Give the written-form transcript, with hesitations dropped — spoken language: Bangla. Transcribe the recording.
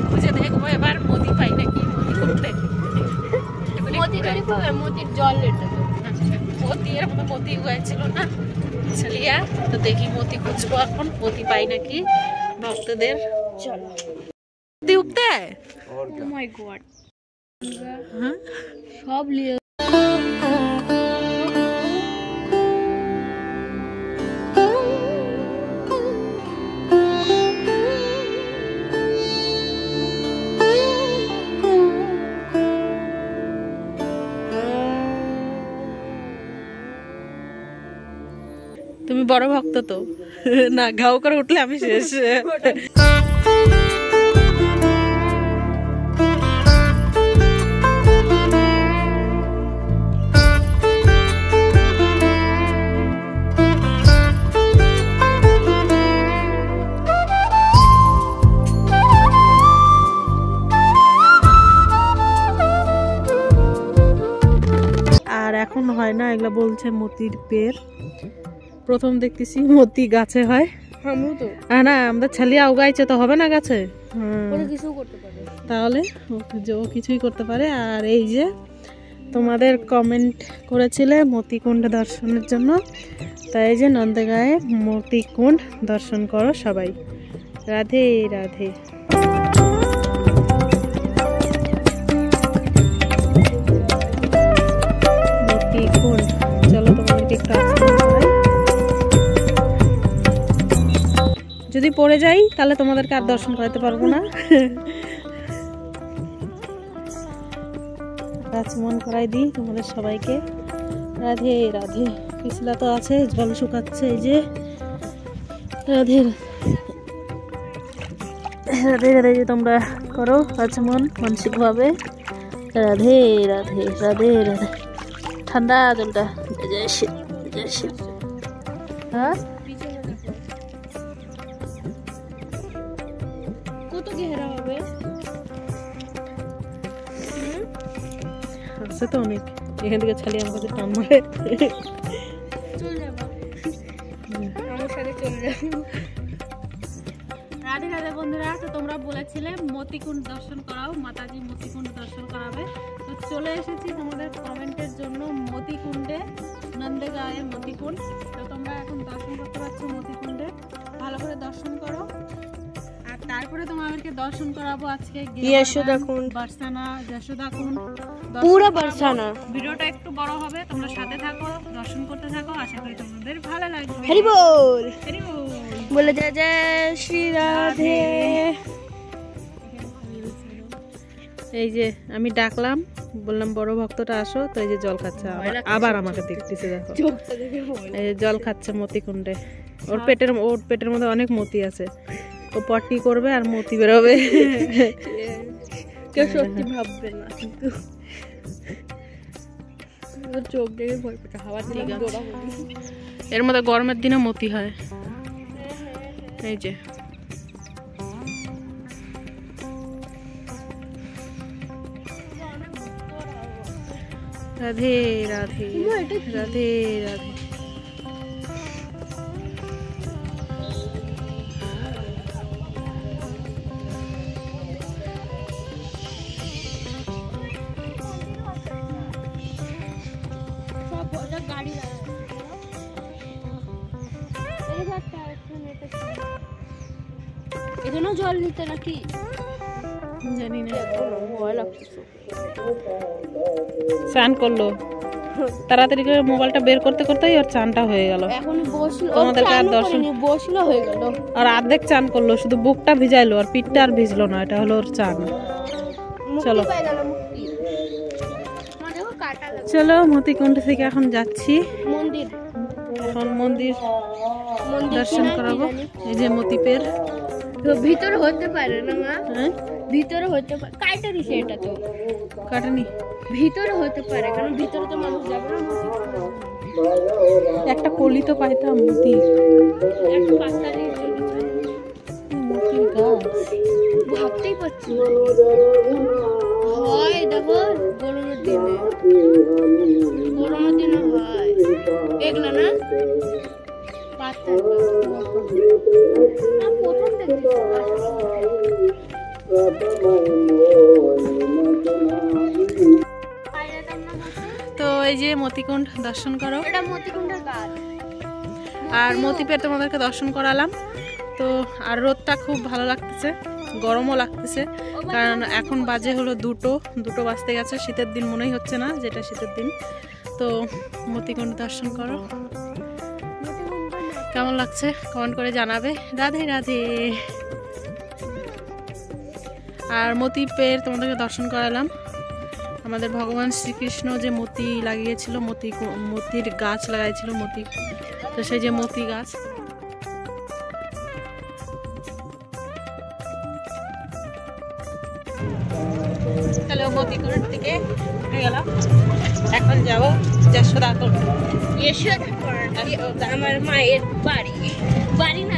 খুঁজে দেখবো এবার মতি পাই নাকি মতি করতে। মতির জল এটা মতি এর মতো মতি হয়েছিল না ছালিয়া, তো দেখি মতি খুঁজবো এখন মতি পাই নাকি ভক্তদের। চলো মতি উঠতে মাই গড হ্যাঁ সব লিয়ে তুমি বড় ভক্ত তো না, ঘাও করে উঠলে আমি শেষ। আর এখন হয় না এগুলা, বলছে মতির পের। প্রথম দেখতেছি মতি গাছে হয়। না আমাদের ছালিয়া উগাইছে তো হবে না গাছে, কিছু করতে পারে তাহলে ও কিছুই করতে পারে। আর এই যে তোমাদের কমেন্ট করেছিলে মতিকুণ্ড দর্শনের জন্য, তাই যে নন্দেগাঁয়ে মতিকুণ্ড দর্শন করো সবাই। রাধে রাধে। মতিকুণ্ড চলো তোমাদেরকে একটু যদি পড়ে যাই তাহলে তোমাদেরকে আর দর্শন করাতে পারবো না। মন করাই দিই তোমাদের সবাইকে। রাধে রাধে। পিছলা তো আছে, জল শুকাচ্ছে এই যে। রাধে রাধে রাধে যে তোমরা করো আচমন মানসিক ভাবে। রাধে রাধে রাধে রাধে। ঠান্ডা জলটা, জয় শিব জয় শিব। হ্যাঁ কত গেরা হবে? আছে তো অনেক। এখান থেকে ছালিয়ে আমার কাছে টান মারে। চলে যাবো আমার সাথে, চলে যাবো। রাধে রাধে বন্ধুরা, তো তোমরা বলেছিলে মতিকুণ্ড দর্শন করাও, মাতাজি মতিকুণ্ড দর্শন করাবে। তো চলে এসেছি তোমাদের কমেন্টের জন্য মতিকুণ্ডে, নন্দেগাঁয়ে মতিকুণ্ড। তো তোমরা এখন দর্শন করতে পারছো মতিকুণ্ডে, ভালো করে দর্শন করো। আর তারপরে তোমাদেরকে দর্শন করাবো আজকে যশোদাকুণ্ড, বারসানা, যশোদাকুণ্ড, পুরো বারসানা। ভিডিওটা একটু বড় হবে, তোমরা সাথে থাকো, দর্শন করতে থাকো, আশা করি তোমাদের ভালো লাগবে। হরি বল, হরি বল বলে জয় জয় শ্রী রাধে। এই যে আমি ডাকলাম, বললাম বড় ভক্তটা আসো, তো এই যে জল খাচ্ছে, আবার আমাকে দেখতেছে, দেখো এই যে জল খাচ্ছে মতিকুণ্ডে। ওর পেটের মধ্যে অনেক মতি আছে, ও পটি করবে আর মতি বেরোবে। কেউ সত্যি ভাববে না, কিন্তু চোখ দেখে ভয় পেতে হাওয়া। ঠিক আছে, এর মধ্যে গরমের দিনে মতি হয়। এই যে রাধে রাধে রাধে রাধে। এখানেও জল নিতে নাকি জানি না, ভয় লাগছে। স্নান করলো তাড়াতাড়ি করে, মোবাইলটা বের করতে করতেই ওর চানটা হয়ে গেল। এখন বসলো, তোমাদেরকে আর দর্শন, বসলো হয়ে গেল। আর অর্ধেক চান করলো, শুধু বুকটা ভিজাইলো আর পিঠটা আর ভিজলো না, এটা হলো ওর চান। চলো চলো মতিকুণ্ড থেকে এখন যাচ্ছি মন্দির, এখন মন্দির দর্শন করাবো। এই যে মতিপের ভিতরে হতে পারে না মা? হ্যাঁ ভিতরে হতে পারে, কাটা দিছে এটা তো কাটেনি, ভিতরে হতে পারে, কারণ ভিতরে তো মানুষ যাবে না। একটা কলি তো পাইতাম মতির, একটা পাতা দিয়ে মতির গাছ ভাবতেই পারছি না। হয় দেখো গরমের দিনে, গরমের দিনে হয় এগুলো না পাতা। প্রথম দেখছি এই যে মতিকুণ্ড দর্শন করো। এটা মতিকুণ্ডের গাছ। আর মতিপের তোমাদেরকে দর্শন করালাম। তো আর রোদটা খুব ভালো লাগতেছে, গরমও লাগতেছে, কারণ এখন বাজে হলো 2টো বাজতে গেছে। শীতের দিন মনেই হচ্ছে না যেটা শীতের দিন। তো মতিকুণ্ড দর্শন করো, কেমন লাগছে কমেন্ট করে জানাবে। রাধে রাধে। আর মতিপের তোমাদেরকে দর্শন করালাম। আমাদের ভগবান শ্রীকৃষ্ণ যে মতি লাগিয়েছিল, মতির গাছ লাগাইছিল, মতি, তো সেই যে মতি গাছ। চলো মতিকুণ্ড থেকে উঠে গেলাম, এখন যাবো যশোদাপুর। আমার মায়ের বাড়ি, বাড়ি না